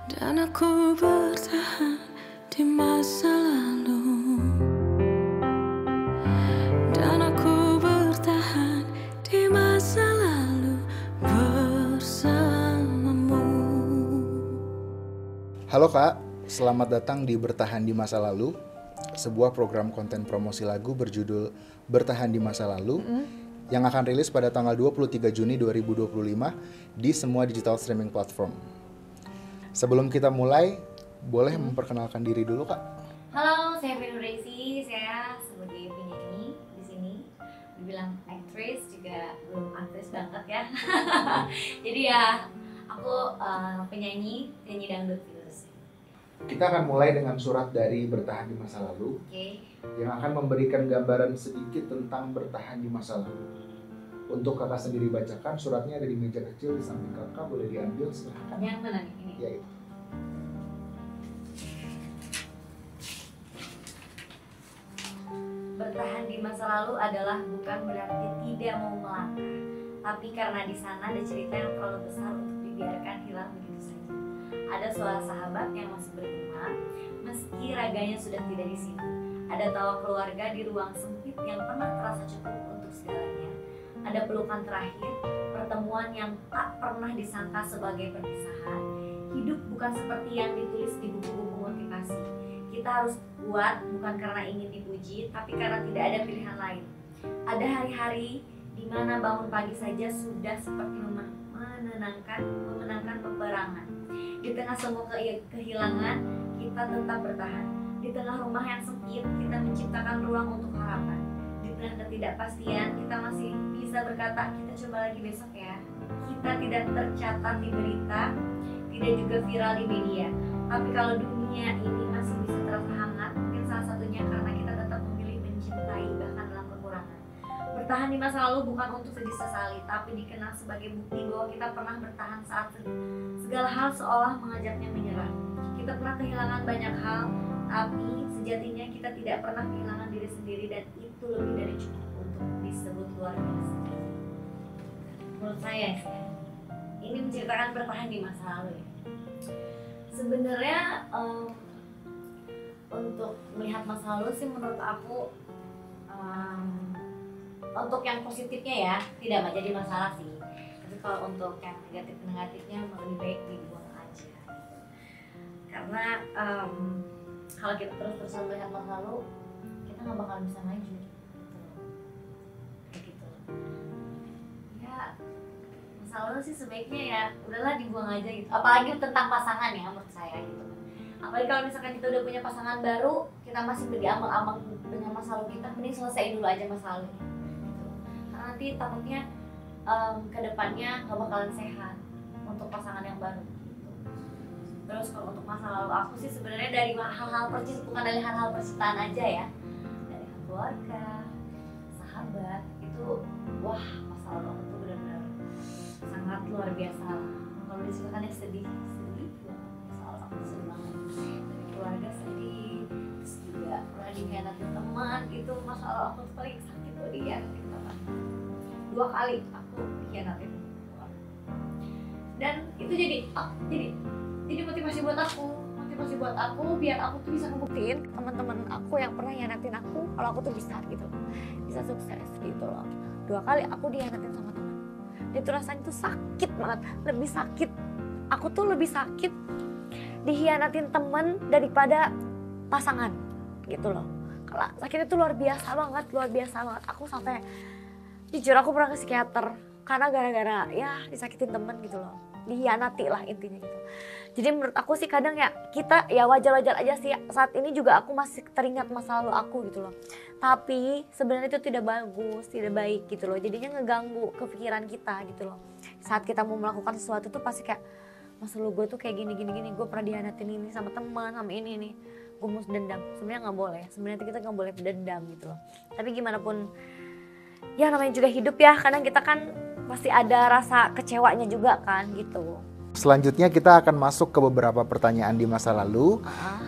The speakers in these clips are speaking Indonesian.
Dan aku bertahan di masa lalu. Dan aku bertahan di masa lalu bersamamu. Halo Kak, selamat datang di Bertahan di Masa Lalu, sebuah program konten promosi lagu berjudul Bertahan di Masa Lalu yang akan rilis pada tanggal 23 Juni 2025 di semua digital streaming platform. Sebelum kita mulai, boleh memperkenalkan diri dulu Kak? Halo, saya Venu Reisi. Saya sebagai penyanyi di sini. Dibilang aktris juga belum aktris banget ya. Jadi ya, aku penyanyi dangdut virus. Kita akan mulai dengan surat dari Bertahan di Masa Lalu yang akan memberikan gambaran sedikit tentang bertahan di masa lalu. Untuk kakak sendiri bacakan, suratnya ada di meja kecil di samping kakak, boleh diambil silahkan. Yang mana nih? Ini? Ya, itu. Bertahan di masa lalu adalah bukan berarti tidak mau melangkah, tapi karena di sana ada cerita yang terlalu besar untuk dibiarkan hilang begitu saja. Ada suara sahabat yang masih bergema, meski raganya sudah tidak di sini. Ada tawa keluarga di ruang sempit yang pernah terasa cukup untuk segalanya. Ada pelukan terakhir, pertemuan yang tak pernah disangka sebagai perpisahan. Hidup bukan seperti yang ditulis di buku-buku motivasi. Kita harus kuat bukan karena ingin dipuji, tapi karena tidak ada pilihan lain. Ada hari-hari di mana bangun pagi saja sudah seperti memenangkan peperangan. Di tengah semua kehilangan, kita tetap bertahan. Di tengah rumah yang sempit, kita menciptakan ruang untuk harapan. Di tengah ketidakpastian, kita masih bisa berkata, kita coba lagi besok ya. Kita tidak tercatat di berita, tidak juga viral di media. Tapi kalau dunia ini masih bisa terasa hangat, mungkin salah satunya karena kita tetap memilih mencintai bahkan dalam kekurangan. Bertahan di masa lalu bukan untuk disesali, tapi dikenal sebagai bukti bahwa kita pernah bertahan saat segala hal seolah mengajaknya menyerah. Kita pernah kehilangan banyak hal, tapi sejatinya kita tidak pernah kehilangan diri sendiri, dan itu lebih dari cukup untuk disebut luar biasa. Menurut saya sih, ini menceritakan bertahan di masa lalu ya. Sebenarnya untuk melihat masa lalu sih menurut aku untuk yang positifnya ya tidak jadi masalah sih. Tapi kalau untuk yang negatifnya lebih baik dibuang aja. Karena kalau kita terus-terusan melihat masa lalu, kita nggak bakal bisa maju. Kayak gitu. Ya, masa lalu sih sebaiknya ya udahlah dibuang aja gitu. Apalagi tentang pasangan ya menurut saya gitu. Apalagi kalau misalkan kita udah punya pasangan baru, kita masih berdiambang-ambang dengan masa lalu kita, mending selesaiin dulu aja masa lalunya. Gitu. Karena nanti takutnya kedepannya nggak bakalan sehat untuk pasangan yang baru. Terus kalau untuk masa lalu aku sih sebenarnya dari hal-hal bukan dari hal-hal percintaan aja ya, dari keluarga, sahabat itu, wah masa lalu aku tuh benar-benar sangat luar biasa. Kalau diceritakan ya sedih masa lalu aku sedih banget. Dari keluarga sedih, terus juga pernah dikhianatin teman gitu. Masa lalu aku tuh paling sakit tuh dikhianatin teman. 2 kali aku dikhianatin. Dan itu jadi motivasi buat aku biar aku tuh bisa ngebuktiin teman-teman aku yang pernah hianatin aku kalau aku tuh bisa gitu, bisa sukses gitu loh. 2 kali aku dihianatin sama teman, itu rasanya tuh sakit banget, lebih sakit, aku tuh lebih sakit dihianatin teman daripada pasangan gitu loh. Kalau sakitnya tuh luar biasa banget, aku sampai jujur aku pernah ke psikiater karena gara-gara ya disakitin teman gitu loh, dihianati lah intinya gitu. Jadi menurut aku sih kadang ya kita ya wajar-wajar aja sih, saat ini juga aku masih teringat masa lalu aku gitu loh. Tapi sebenarnya itu tidak bagus, tidak baik gitu loh. Jadinya ngeganggu kepikiran kita gitu loh. Saat kita mau melakukan sesuatu tuh pasti kayak masa lalu gue tuh kayak gini, gue pernah dihianatin ini sama teman, sama ini nih. Gue mau dendam. Sebenarnya nggak boleh. Sebenarnya kita nggak boleh dendam gitu loh. Tapi gimana pun ya namanya juga hidup ya. Kadang kita kan pasti ada rasa kecewanya juga kan gitu. Selanjutnya kita akan masuk ke beberapa pertanyaan di masa lalu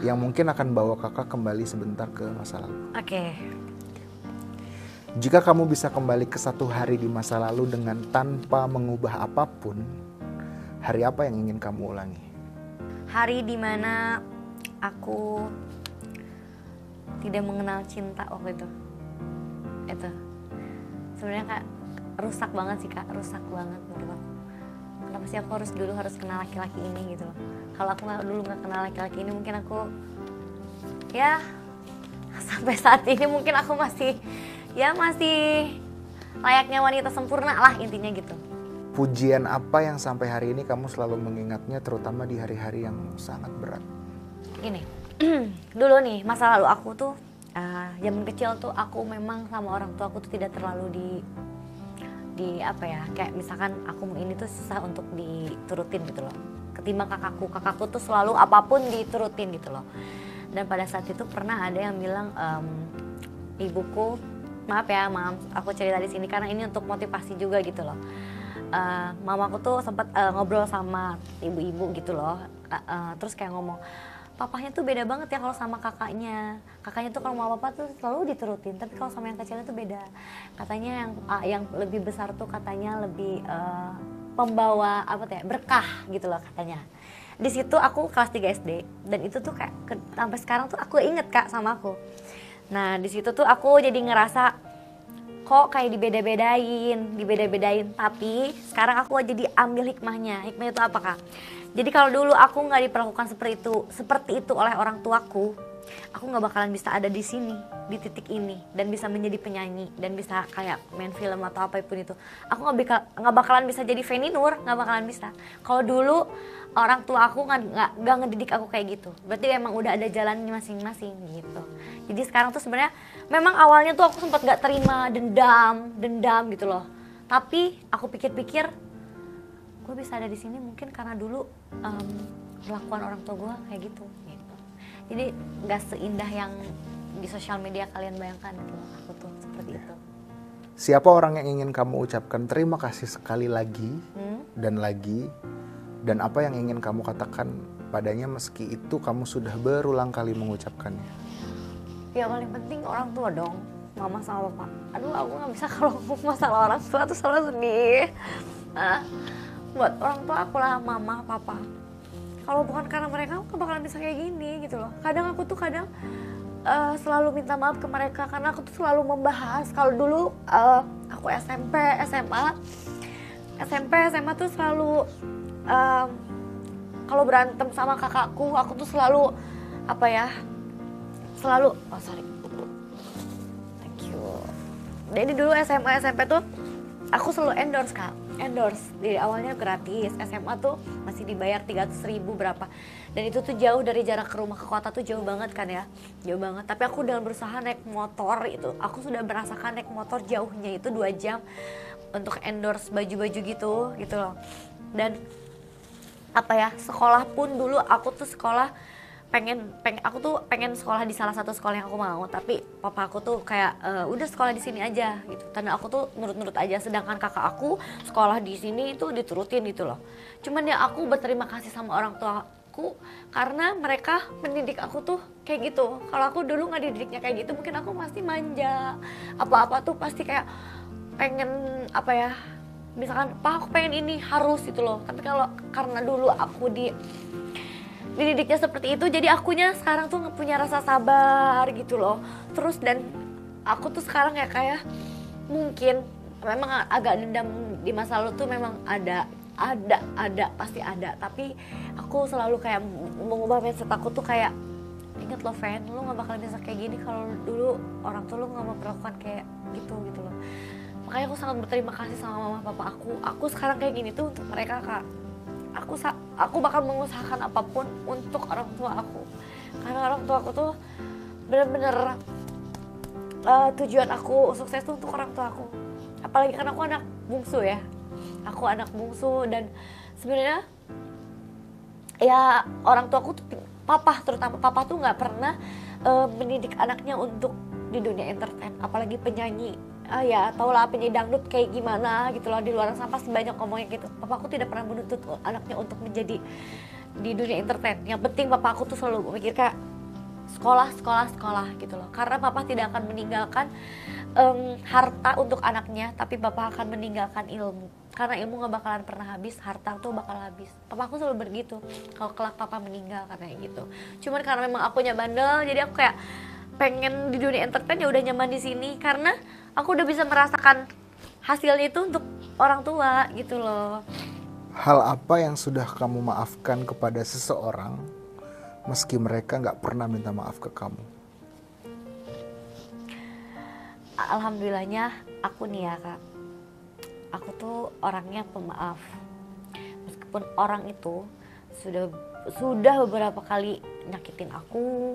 yang mungkin akan bawa kakak kembali sebentar ke masa lalu. Oke. Jika kamu bisa kembali ke satu hari di masa lalu dengan tanpa mengubah apapun, hari apa yang ingin kamu ulangi? hari dimana aku tidak mengenal cinta waktu itu sebenarnya Kak rusak banget sih Kak, rusak banget menurut aku. Kenapa sih aku harus kenal laki-laki ini gitu loh. Kalau aku dulu nggak kenal laki-laki ini mungkin aku ya sampai saat ini mungkin aku masih layaknya wanita sempurna lah intinya gitu. Pujian apa yang sampai hari ini kamu selalu mengingatnya, terutama di hari-hari yang sangat berat? Gini, dulu nih masa lalu aku tuh zaman kecil tuh aku memang sama orang tua aku tuh tidak terlalu di apa ya, kayak misalkan aku ini tuh susah untuk diturutin gitu loh. Ketimbang kakakku tuh selalu apapun diturutin gitu loh. Dan pada saat itu pernah ada yang bilang ibuku, maaf aku cerita di sini karena ini untuk motivasi juga gitu loh. Mamaku tuh sempat ngobrol sama ibu-ibu gitu loh, terus kayak ngomong, papahnya tuh beda banget ya kalau sama kakaknya tuh kalau sama papa tuh selalu diturutin, tapi kalau sama yang kecilnya tuh beda. Katanya yang lebih besar tuh katanya lebih pembawa berkah gitu loh katanya. Di situ aku kelas 3 SD dan itu tuh kayak sampai sekarang tuh aku inget Kak sama aku. Nah di situ tuh aku jadi ngerasa kok kayak dibeda-bedain, tapi sekarang aku jadi ambil hikmahnya itu apa Kak? Jadi kalau dulu aku nggak diperlakukan seperti itu oleh orang tuaku, aku nggak bakalan bisa ada di sini, di titik ini, dan bisa menjadi penyanyi dan bisa kayak main film atau apapun itu. Aku nggak bakalan bisa jadi Feni Nur, nggak bakalan bisa. Kalau dulu orang tua aku nggak ngedidik aku kayak gitu, berarti emang udah ada jalannya masing-masing gitu. Jadi sekarang tuh sebenarnya memang awalnya tuh aku sempat nggak terima, dendam gitu loh. Tapi aku pikir-pikir, gue bisa ada di sini mungkin karena dulu perlakuan orang tua gue kayak gitu. Jadi nggak seindah yang di sosial media kalian bayangkan gitu. Aku tuh seperti itu. Siapa orang yang ingin kamu ucapkan terima kasih sekali lagi dan lagi, dan apa yang ingin kamu katakan padanya meski itu kamu sudah berulang kali mengucapkannya? Ya paling penting orang tua dong, mama sama papa. Aduh aku nggak bisa kalau masalah orang tua tuh selalu sedih. Buat orang tua aku lah, mama, papa. Kalau bukan karena mereka aku bakalan bisa kayak gini gitu loh. Kadang aku tuh selalu minta maaf ke mereka karena aku tuh selalu membahas. Kalau dulu aku SMP, SMA tuh selalu kalau berantem sama kakakku, aku tuh selalu thank you. Jadi dulu SMA SMP tuh aku selalu endorse Kak, dari awalnya gratis. SMA tuh masih dibayar 300.000 berapa, dan itu tuh jauh dari jarak ke rumah ke kota tuh jauh banget kan ya, jauh banget. Tapi aku dengan berusaha naik motor itu, aku sudah merasakan naik motor jauhnya itu 2 jam untuk endorse baju-baju gitu loh. Dan sekolah pun dulu aku tuh sekolah aku pengen sekolah di salah satu sekolah yang aku mau, tapi papa aku tuh kayak udah sekolah di sini aja gitu. Dan aku tuh nurut-nurut aja, sedangkan kakak aku sekolah di sini itu diturutin gitu loh. Cuman ya aku berterima kasih sama orang tuaku karena mereka mendidik aku tuh kayak gitu. Kalau aku dulu nggak dididiknya kayak gitu, mungkin aku pasti manja, apa-apa tuh pasti kayak pengen misalkan aku pengen ini harus gitu loh. Tapi karena dulu aku dididiknya seperti itu, jadi akunya sekarang tuh punya rasa sabar gitu loh. Terus dan aku tuh sekarang ya kayak mungkin memang agak dendam di masa lalu tuh memang ada pasti ada. Tapi aku selalu kayak mengubah mindset aku tuh kayak, ingat lo Fen, lo gak bakal bisa kayak gini kalau dulu orang tua lo gak memperlakukan kayak gitu loh. Makanya aku sangat berterima kasih sama mama papa aku. Aku sekarang kayak gini tuh untuk mereka Kak. Aku bakal mengusahakan apapun untuk orang tua aku, karena orang tua aku tuh bener-bener tujuan aku sukses tuh untuk orang tua aku. Apalagi karena aku anak bungsu ya, dan sebenarnya ya orang tua aku tuh terutama papa tuh nggak pernah mendidik anaknya untuk di dunia entertain, apalagi penyanyi. Ya tau lah penyanyi dangdut kayak gimana gitu loh, di luar sana pasti banyak ngomongnya gitu. Papa aku tidak pernah menuntut anaknya untuk menjadi di dunia entertain. Yang penting papa aku tuh selalu mikir kayak sekolah gitu loh. Karena papa tidak akan meninggalkan harta untuk anaknya, tapi papa akan meninggalkan ilmu. karena ilmu gak bakalan pernah habis, harta tuh bakal habis. Papa aku selalu begitu, kalau kelak papa meninggal katanya gitu. Cuman karena memang akunya bandel, jadi aku kayak pengen di dunia entertain ya udah nyaman di sini, karena aku udah bisa merasakan hasilnya itu untuk orang tua gitu loh. Hal apa yang sudah kamu maafkan kepada seseorang meski mereka nggak pernah minta maaf ke kamu? Alhamdulillahnya aku nih ya kak, aku tuh orangnya pemaaf. Meskipun orang itu sudah beberapa kali nyakitin aku,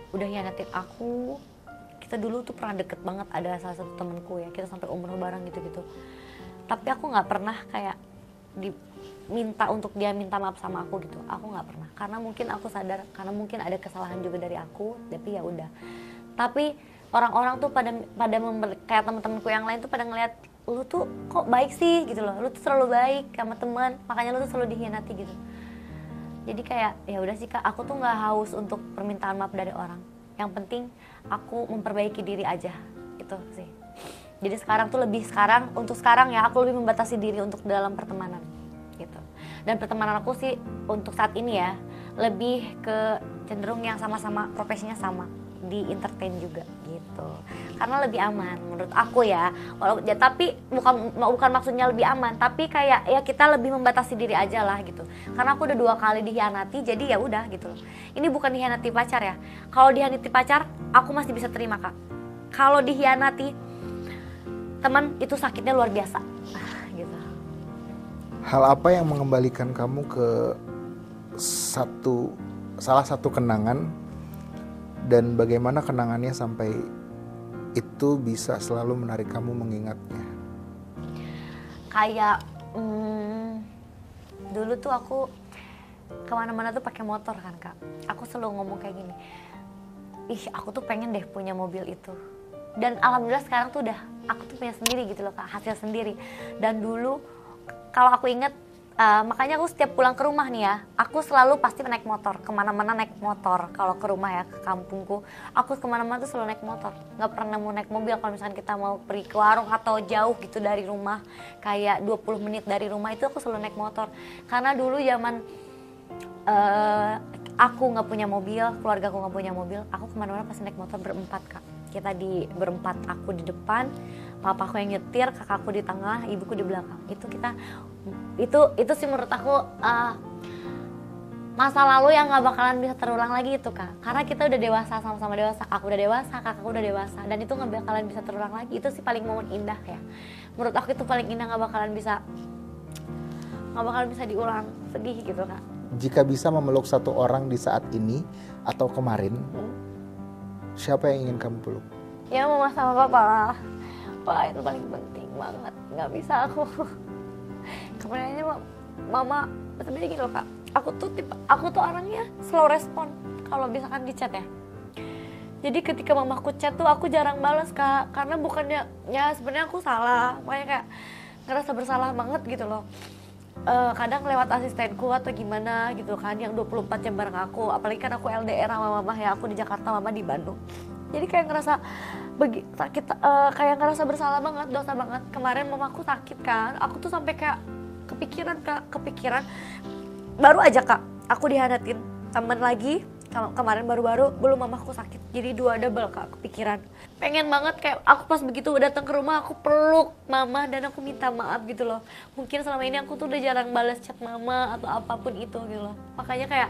udah hianatin aku. Kita dulu tuh pernah deket banget, ada salah satu temenku ya, kita sampai umroh bareng gitu-gitu. Tapi aku nggak pernah kayak diminta untuk dia minta maaf sama aku gitu. Aku nggak pernah, karena mungkin aku sadar, karena mungkin ada kesalahan juga dari aku. Tapi ya udah. Tapi orang-orang tuh pada kayak teman-temanku yang lain tuh pada ngeliat, lu tuh kok baik sih gitu loh, lu tuh selalu baik sama teman, makanya lu tuh selalu dihianati gitu. Jadi kayak ya udah sih kak, aku tuh nggak haus untuk permintaan maaf dari orang. Yang penting aku memperbaiki diri aja, itu sih. Jadi untuk sekarang ya aku lebih membatasi diri untuk dalam pertemanan gitu. Dan pertemanan aku sih untuk saat ini ya lebih ke cenderung yang sama-sama profesinya sama, di entertain juga gitu, karena lebih aman menurut aku ya. Tapi bukan maksudnya lebih aman, tapi kayak ya kita lebih membatasi diri aja lah gitu, karena aku udah 2 kali dihianati, jadi ya udah gitu loh. Ini bukan dihianati pacar ya, kalau dihianati pacar aku masih bisa terima kak. Kalau dihianati teman itu sakitnya luar biasa gitu. Hal apa yang mengembalikan kamu ke salah satu kenangan, dan bagaimana kenangannya sampai itu bisa selalu menarik kamu mengingatnya? Kayak dulu tuh aku kemana-mana tuh pakai motor kan kak. Aku selalu ngomong kayak gini, ih aku tuh pengen deh punya mobil itu. Dan alhamdulillah sekarang tuh udah aku tuh punya sendiri gitu loh kak, hasil sendiri. Dan dulu kalau aku inget, makanya aku setiap pulang ke rumah nih ya, aku selalu pasti naik motor, kemana-mana naik motor. Kalau ke rumah ya, ke kampungku, aku kemana-mana tuh selalu naik motor, nggak pernah mau naik mobil. Kalau misalnya kita mau pergi ke warung atau jauh gitu dari rumah, kayak 20 menit dari rumah, itu aku selalu naik motor. Karena dulu zaman aku nggak punya mobil, keluarga aku nggak punya mobil, aku kemana-mana pasti naik motor berempat kak. Kita berempat, aku di depan, papa aku yang nyetir, kakakku di tengah, ibuku di belakang. Itu sih menurut aku masa lalu yang nggak bakalan bisa terulang lagi itu kak. Karena kita udah dewasa, sama-sama dewasa. Aku udah dewasa, kakakku udah dewasa, dan itu nggak bakalan bisa terulang lagi. Itu sih paling momen indah ya. Menurut aku itu paling indah, nggak bakalan bisa diulang. Sedih gitu kak. Jika bisa memeluk satu orang di saat ini atau kemarin, siapa yang ingin kamu peluk? Ya mama sama papa lah. Wah itu paling penting banget. Nggak bisa aku. Kemudiannya mama sebenarnya gini loh kak. Aku tuh orangnya slow respon kalau misalkan di chat ya. Jadi ketika mamaku chat tuh aku jarang balas kak. Karena bukannya ya sebenarnya aku salah. Makanya kayak ngerasa bersalah banget gitu loh. Kadang lewat asistenku atau gimana gitu kan, yang 24 jam bareng aku. Apalagi kan aku LDR sama mama ya, aku di Jakarta, mama di Bandung. Jadi kayak ngerasa kayak ngerasa bersalah banget, dosa banget. Kemarin mamaku sakit kan, aku tuh sampai kayak kepikiran. Baru aja kak, aku dihianatin temen lagi. Kemarin baru-baru belum mamaku sakit, jadi 2 double kak kepikiran. Pengen banget kayak aku pas begitu datang ke rumah, aku peluk mama dan aku minta maaf gitu loh. Mungkin selama ini aku tuh udah jarang balas chat mama atau apapun itu gitu loh. Makanya kayak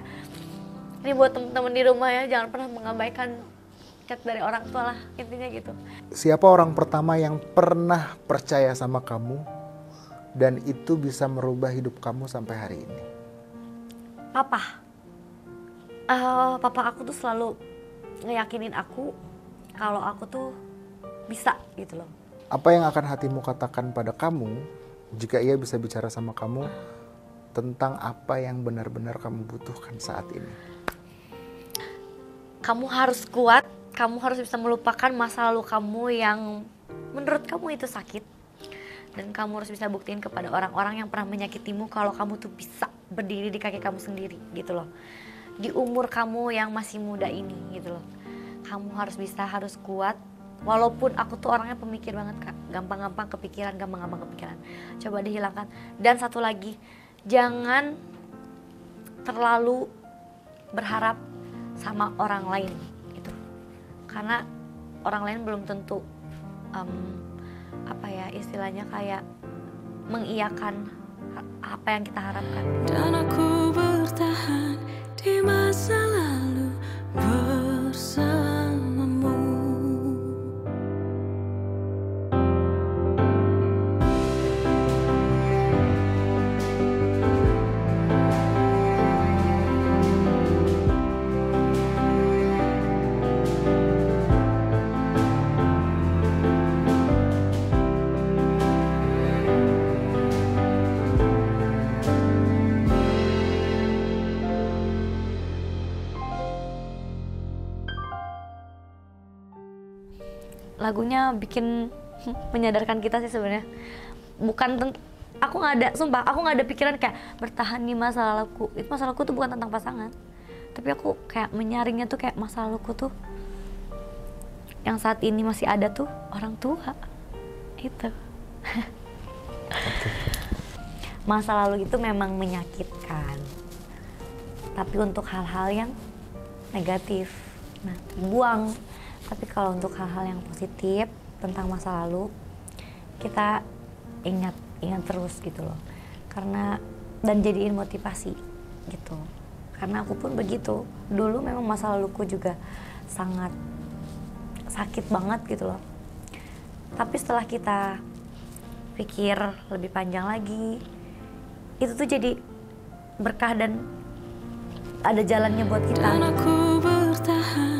ini buat temen-temen di rumah ya, jangan pernah mengabaikan chat dari orang tua lah, intinya gitu. Siapa orang pertama yang pernah percaya sama kamu dan itu bisa merubah hidup kamu sampai hari ini? Papa aku tuh selalu ngeyakinin aku kalau aku tuh bisa gitu loh. Apa yang akan hatimu katakan pada kamu jika ia bisa bicara sama kamu tentang apa yang benar-benar kamu butuhkan saat ini? Kamu harus kuat, kamu harus bisa melupakan masa lalu kamu yang menurut kamu itu sakit. Dan kamu harus bisa buktiin kepada orang-orang yang pernah menyakitimu kalau kamu tuh bisa berdiri di kaki kamu sendiri gitu loh. Di umur kamu yang masih muda ini gitu loh. Kamu harus kuat. Walaupun aku tuh orangnya pemikir banget kak, gampang-gampang kepikiran, coba dihilangkan. Dan satu lagi, jangan terlalu berharap sama orang lain gitu, karena orang lain belum tentu istilahnya kayak mengiyakan apa yang kita harapkan. Dan aku bertahan di masa lalu bersamamu. Lagunya bikin menyadarkan kita sih sebenarnya. Aku nggak ada pikiran kayak bertahan di masa laluku. Itu masa laluku tuh bukan tentang pasangan, tapi aku kayak menyaringnya tuh kayak masa laluku tuh yang saat ini masih ada tuh orang tua itu. Masa lalu itu memang menyakitkan, tapi untuk hal-hal yang negatif, nah buang. Tapi kalau untuk hal-hal yang positif tentang masa lalu, kita ingat terus gitu loh. Karena dan jadiin motivasi gitu. Karena aku pun begitu. Dulu memang masa laluku juga sangat sakit banget gitu loh. Tapi setelah kita pikir lebih panjang lagi, itu tuh jadi berkah dan ada jalannya buat kita. Dan aku bertahan